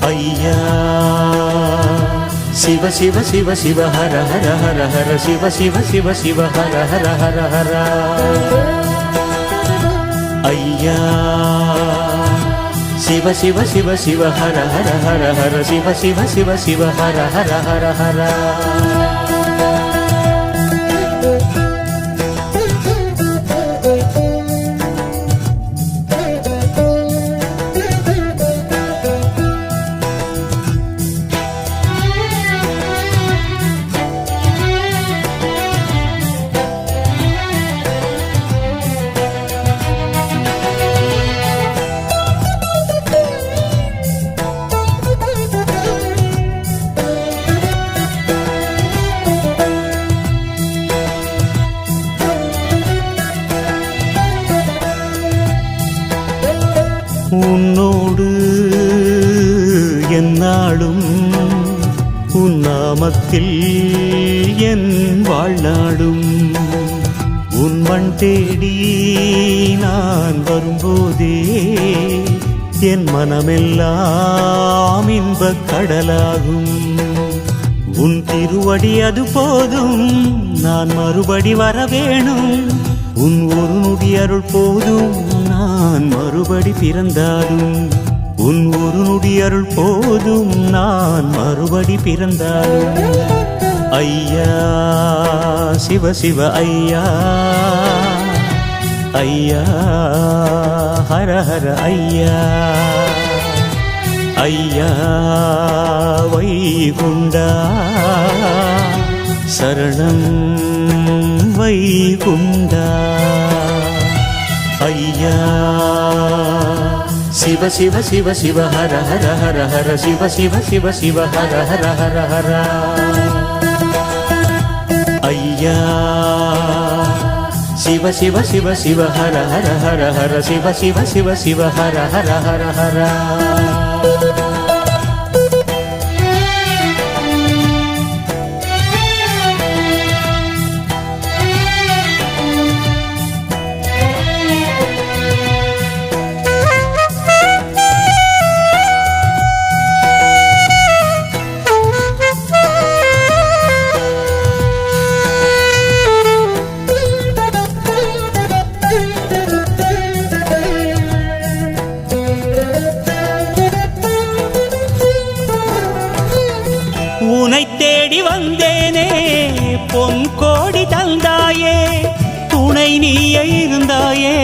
ஐயா சிவ சிவ சிவ சிவ ஹர ஹர ஹர ஹர சிவ சிவ சிவ சிவ ஹர ஹர ஹர ஹர ஐயா சிவ சிவ சிவ சிவ ஹர ஹர ஹர ஹர சிவ சிவ சிவ சிவ ஹர ஹர ஹர ஹர உன்னோடு என்னாலும் உன் நாமத்தில் என் வாழ்நாடும் உன் மண் தேடி நான் வரும்போதே என் மனமெல்லாம் இன்பக் கடலாகும் உன் திருவடி அது போதும் நான் மறுபடி வர வேணும் உன் ஒரு நொடி அருள் போதும் நான் மறுபடி பிறந்தாலும் உன் ஒரு நொடி அருள் போதும் நான் மறுபடி பிறந்தாலும் ஐயா சிவ சிவ ஐயா ஐயா ஹர ஹர ஐயா ஐயா வைகுண்டா சரணம் வைகுண்டா ஐயா சிவ சிவ சிவ சிவ ஹர ஹர ஹர ஹர சிவ சிவ சிவ சிவ ஹர ஹர ஹர ஹர ஐயா சிவ சிவ சிவ சிவ ஹர ஹர ஹர ஹர சிவ சிவ சிவ சிவ ஹர ஹர ஹர ஹர உனை தேடி வந்தேனே பொன் கோடி தந்தாயே துணை நீயே இருந்தாயே